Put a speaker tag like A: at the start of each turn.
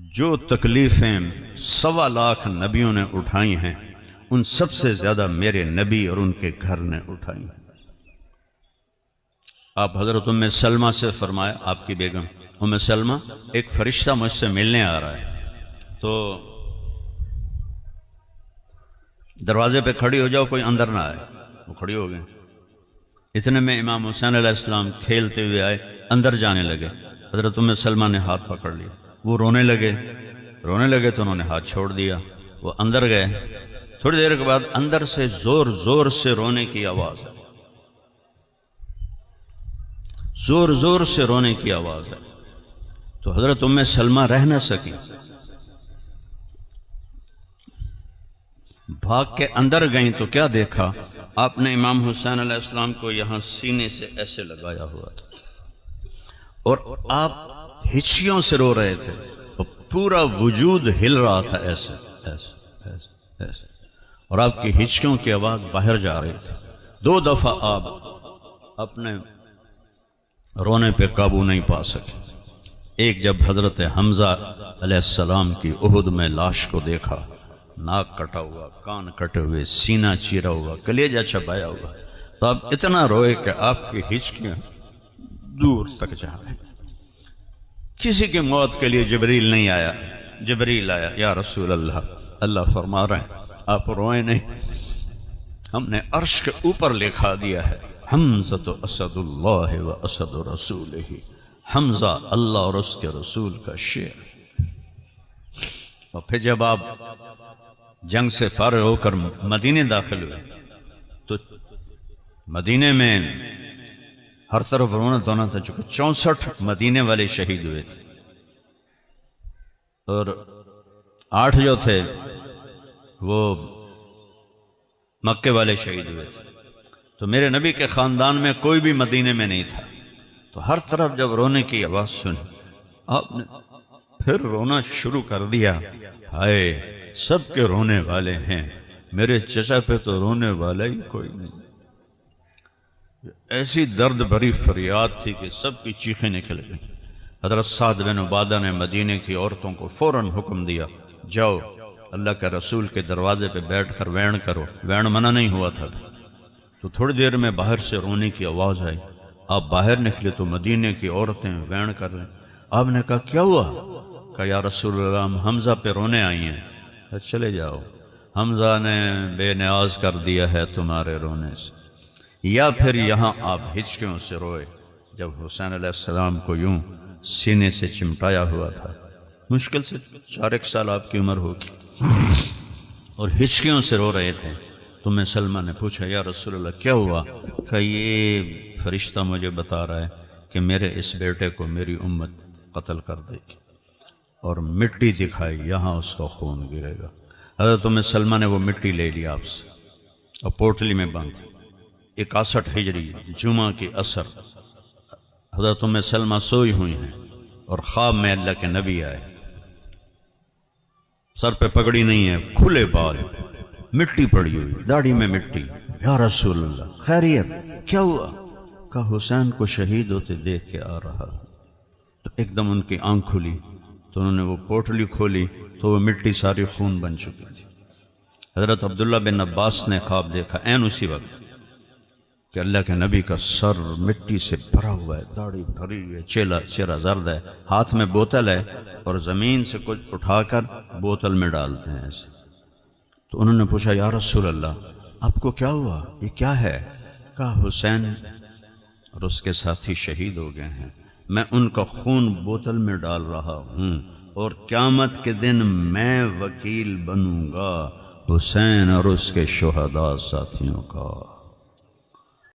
A: جو تکلیفیں 1.25 لاکھ نبیوں نے اٹھائی ہیں ان سب سے زیادہ میرے نبی اور ان کے گھر نے اٹھائی ہیں۔ آپ حضرت ام سلمہ سے فرمایا، آپ کی بیگم ام سلمہ، ایک فرشتہ مجھ سے ملنے آ رہا ہے، تو دروازے پہ کھڑی ہو جاؤ، کوئی اندر نہ آئے۔ وہ کھڑی ہو گئے۔ اتنے میں امام حسین علیہ السلام کھیلتے ہوئے آئے، اندر جانے لگے۔ حضرت ام سلمہ نے ہاتھ پکڑ لیا، وہ رونے لگے تو انہوں نے ہاتھ چھوڑ دیا۔ وہ اندر گئے، تھوڑی دیر کے بعد اندر سے زور زور سے رونے کی آواز ہے، زور زور سے رونے کی آواز ہے۔ تو حضرت ام سلمہ رہ نہ سکی، بھاگ کے اندر گئیں تو کیا دیکھا؟ آپ نے امام حسین علیہ السلام کو یہاں سینے سے ایسے لگایا ہوا تھا اور آپ ہچکیوں سے رو رہے تھے اور پورا وجود ہل رہا تھا ایسے ایسے ایسے ایسے، اور آپ کی ہچکیوں کی آواز باہر جا رہی تھی۔ 2 دفعہ آپ اپنے رونے پہ قابو نہیں پا سکے۔ ایک جب حضرت حمزہ علیہ السلام کی احد میں لاش کو دیکھا، ناک کٹا ہوا، کان کٹے ہوئے، سینہ چیرا ہوا، کلیجہ چبایا ہوا، تو آپ اتنا روئے کہ آپ کی ہچکیاں دور تک جا رہی۔ کسی کی موت کے لیے جبریل نہیں آیا، جبریل آیا، یا رسول اللہ، اللہ فرما رہے ہیں آپ روئیں نہیں، ہم نے عرش کے اوپر لکھا دیا ہے حمزہ اسد اللہ و اسد رسولہ، حمزہ اللہ اور اس کے رسول کا شعر۔ اور پھر جب آپ جنگ سے فارغ ہو کر مدینے داخل ہوئے تو مدینے میں ہر طرف رونا دھونا تھا، چونکہ 64 مدینے والے شہید ہوئے تھے اور 8 جو تھے وہ مکے والے شہید ہوئے تھے۔ تو میرے نبی کے خاندان میں کوئی بھی مدینے میں نہیں تھا، تو ہر طرف جب رونے کی آواز سنی آپ نے پھر رونا شروع کر دیا۔ ہائے سب کے رونے والے ہیں، میرے چچا پہ تو رونے والا ہی کوئی نہیں۔ ایسی درد بھری فریاد تھی کہ سب کی چیخیں نکل گئیں۔ حضرت سعد بن عبادہ نے مدینے کی عورتوں کو فوراً حکم دیا، جاؤ اللہ کے رسول کے دروازے پہ بیٹھ کر وین کرو۔ وین منع نہیں ہوا تھا۔ تو تھوڑی دیر میں باہر سے رونے کی آواز آئی، آپ باہر نکلے تو مدینے کی عورتیں وین کر رہے ہیں۔ آپ نے کہا کیا ہوا؟ کہا یا رسول اللہ ہم حمزہ پہ رونے آئی ہیں۔ چلے جاؤ، حمزہ نے بے نیاز کر دیا ہے تمہارے رونے سے۔ یا پھر یہاں آپ ہچکیوں سے روئے جب حسین علیہ السلام کو یوں سینے سے چمٹایا ہوا تھا، مشکل سے 4 سال آپ کی عمر ہوگی، اور ہچکیوں سے رو رہے تھے۔ تو میں سلمہ نے پوچھا یا رسول اللہ کیا ہوا؟ کہ یہ فرشتہ مجھے بتا رہا ہے کہ میرے اس بیٹے کو میری امت قتل کر دے گی، اور مٹی دکھائی، یہاں اس کا خون گرے گا۔ حضرت ام سلمہ نے وہ مٹی لے لی آپ سے اور پوٹلی میں باندھی۔ 61 ہجری جمعہ کی عصر حضرت ام سلمہ سوئی ہوئی ہیں اور خواب میں اللہ کے نبی آئے، سر پہ پگڑی نہیں ہے، کھلے بال، مٹی پڑی ہوئی، داڑھی میں مٹی۔ یا رسول اللہ خیریت کیا ہوا؟ کہا حسین کو شہید ہوتے دیکھ کے آ رہا۔ تو ایک دم ان کی آنکھ کھلی تو انہوں نے وہ پوٹلی کھولی تو وہ مٹی ساری خون بن چکی تھی۔ حضرت عبداللہ بن عباس نے خواب دیکھا عین اسی وقت کہ اللہ کے نبی کا سر مٹی سے بھرا ہوا ہے، داڑھی بھری ہوئی ہے، چہرہ زرد ہے، ہاتھ میں بوتل ہے اور زمین سے کچھ اٹھا کر بوتل میں ڈالتے ہیں ایسے۔ تو انہوں نے پوچھا یا رسول اللہ آپ کو کیا ہوا، یہ کیا ہے؟ کہا حسین اور اس کے ساتھی شہید ہو گئے ہیں، میں ان کا خون بوتل میں ڈال رہا ہوں اور قیامت کے دن میں وکیل بنوں گا حسین اور اس کے شہداء ساتھیوں کا۔